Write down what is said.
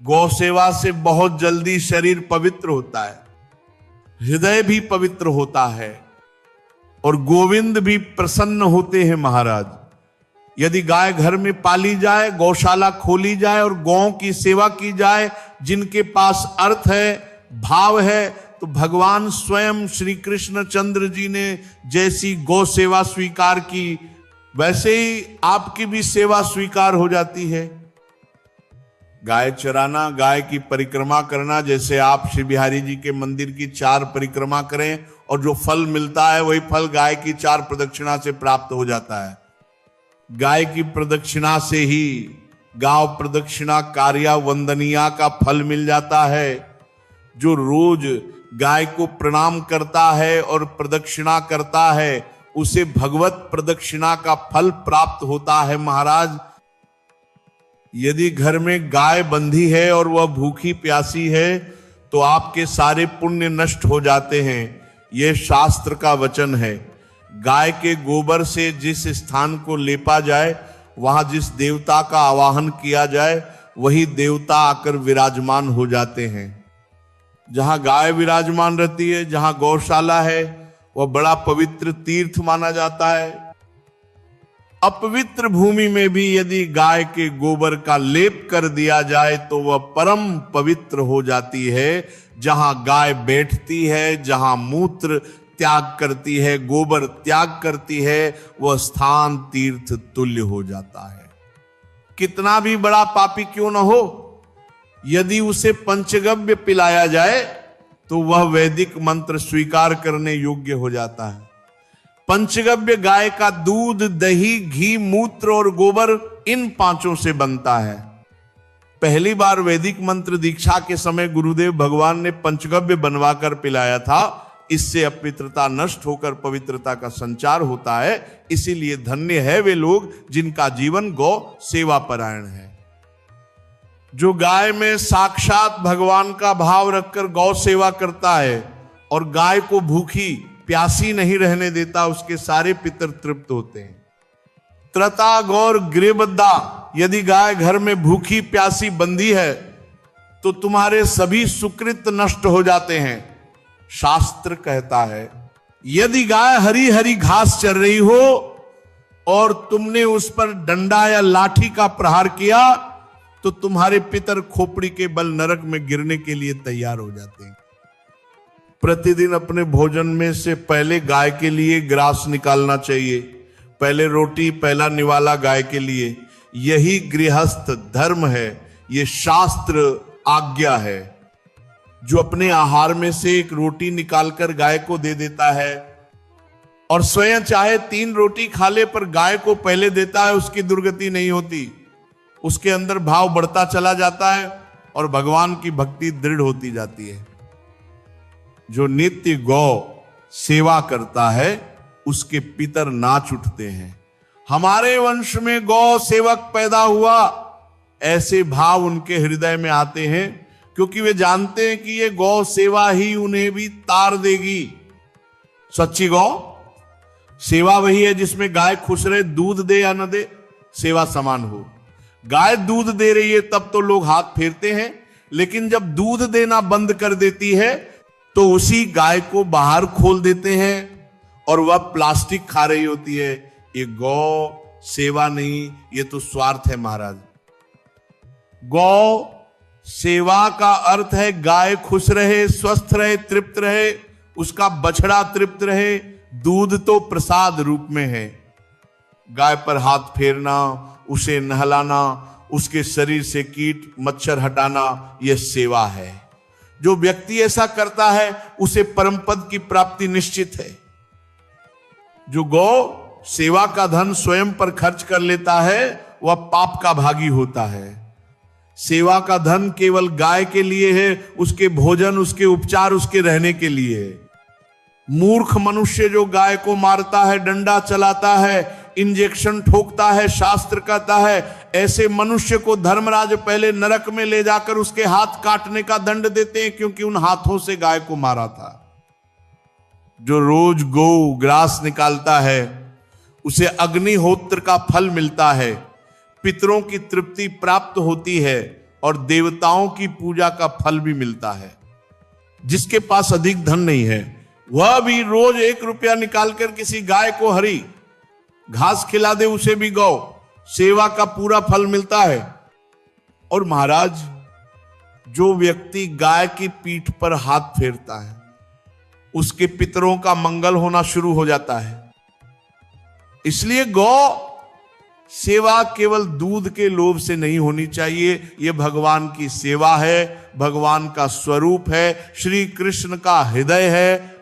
गौ सेवा से बहुत जल्दी शरीर पवित्र होता है, हृदय भी पवित्र होता है और गोविंद भी प्रसन्न होते हैं महाराज। यदि गाय घर में पाली जाए, गौशाला खोली जाए और गौओं की सेवा की जाए, जिनके पास अर्थ है, भाव है, तो भगवान स्वयं श्री कृष्ण चंद्र जी ने जैसी गौ सेवा स्वीकार की, वैसे ही आपकी भी सेवा स्वीकार हो जाती है। गाय चराना, गाय की परिक्रमा करना, जैसे आप श्री बिहारी जी के मंदिर की 4 परिक्रमा करें और जो फल मिलता है वही फल गाय की 4 प्रदक्षिणा से प्राप्त हो जाता है। गाय की प्रदक्षिणा से ही गांव प्रदक्षिणा कार्या वंदनिया का फल मिल जाता है। जो रोज गाय को प्रणाम करता है और प्रदक्षिणा करता है, उसे भगवत प्रदक्षिणा का फल प्राप्त होता है महाराज। यदि घर में गाय बंधी है और वह भूखी प्यासी है, तो आपके सारे पुण्य नष्ट हो जाते हैं। यह शास्त्र का वचन है। गाय के गोबर से जिस स्थान को लेपा जाए, वहां जिस देवता का आवाहन किया जाए, वही देवता आकर विराजमान हो जाते हैं। जहां गाय विराजमान रहती है, जहां गौशाला है, वह बड़ा पवित्र तीर्थ माना जाता है। अपवित्र भूमि में भी यदि गाय के गोबर का लेप कर दिया जाए तो वह परम पवित्र हो जाती है। जहां गाय बैठती है, जहां मूत्र त्याग करती है, गोबर त्याग करती है, वह स्थान तीर्थ तुल्य हो जाता है। कितना भी बड़ा पापी क्यों न हो, यदि उसे पंचगव्य पिलाया जाए तो वह वैदिक मंत्र स्वीकार करने योग्य हो जाता है। पंचगव्य गाय का दूध, दही, घी, मूत्र और गोबर, इन 5 से बनता है। पहली बार वैदिक मंत्र दीक्षा के समय गुरुदेव भगवान ने पंचगव्य बनवाकर पिलाया था। इससे अपवित्रता नष्ट होकर पवित्रता का संचार होता है। इसीलिए धन्य है वे लोग जिनका जीवन गौ सेवा परायण है। जो गाय में साक्षात भगवान का भाव रखकर गौ सेवा करता है और गाय को भूखी प्यासी नहीं रहने देता, उसके सारे पितर तृप्त होते हैं। त्रता गौर गृहबद्धा, यदि गाय घर में भूखी प्यासी बंधी है तो तुम्हारे सभी सुकृत नष्ट हो जाते हैं। शास्त्र कहता है, यदि गाय हरी हरी घास चर रही हो और तुमने उस पर डंडा या लाठी का प्रहार किया, तो तुम्हारे पितर खोपड़ी के बल नरक में गिरने के लिए तैयार हो जाते हैं। प्रतिदिन अपने भोजन में से पहले गाय के लिए ग्रास निकालना चाहिए। पहले रोटी, पहला निवाला गाय के लिए। यही गृहस्थ धर्म है, यह शास्त्र आज्ञा है। जो अपने आहार में से एक रोटी निकालकर गाय को दे देता है और स्वयं चाहे 3 रोटी खा ले पर गाय को पहले देता है, उसकी दुर्गति नहीं होती। उसके अंदर भाव बढ़ता चला जाता है और भगवान की भक्ति दृढ़ होती जाती है। जो नित्य गौ सेवा करता है, उसके पितर नाच उठते हैं। हमारे वंश में गौ सेवक पैदा हुआ, ऐसे भाव उनके हृदय में आते हैं, क्योंकि वे जानते हैं कि ये गौ सेवा ही उन्हें भी तार देगी। सच्ची गौ सेवा वही है जिसमें गाय खुश रहे, दूध दे या न दे, सेवा समान हो। गाय दूध दे रही है तब तो लोग हाथ फेरते हैं, लेकिन जब दूध देना बंद कर देती है तो उसी गाय को बाहर खोल देते हैं और वह प्लास्टिक खा रही होती है। ये गौ सेवा नहीं, ये तो स्वार्थ है महाराज। गौ सेवा का अर्थ है गाय खुश रहे, स्वस्थ रहे, तृप्त रहे, उसका बछड़ा तृप्त रहे। दूध तो प्रसाद रूप में है। गाय पर हाथ फेरना, उसे नहलाना, उसके शरीर से कीट मच्छर हटाना, यह सेवा है। जो व्यक्ति ऐसा करता है उसे परम पद की प्राप्ति निश्चित है। जो गौ सेवा का धन स्वयं पर खर्च कर लेता है, वह पाप का भागी होता है। सेवा का धन केवल गाय के लिए है, उसके भोजन, उसके उपचार, उसके रहने के लिए है। मूर्ख मनुष्य जो गाय को मारता है, डंडा चलाता है, इंजेक्शन ठोकता है, शास्त्र कहता है, ऐसे मनुष्य को धर्मराज पहले नरक में ले जाकर उसके हाथ काटने का दंड देते हैं, क्योंकि उन हाथों से गाय को मारा था। जो रोज गौ ग्रास निकालता है, उसे अग्निहोत्र का फल मिलता है, पितरों की तृप्ति प्राप्त होती है, और देवताओं की पूजा का फल भी मिलता है। जिसके पास अधिक धन नहीं है वह भी रोज 1 रुपया निकालकर किसी गाय को हरी घास खिला दे, उसे भी गौ सेवा का पूरा फल मिलता है। और महाराज, जो व्यक्ति गाय की पीठ पर हाथ फेरता है उसके पितरों का मंगल होना शुरू हो जाता है। इसलिए गौ सेवा केवल दूध के लोभ से नहीं होनी चाहिए। यह भगवान की सेवा है, भगवान का स्वरूप है, श्री कृष्ण का हृदय है।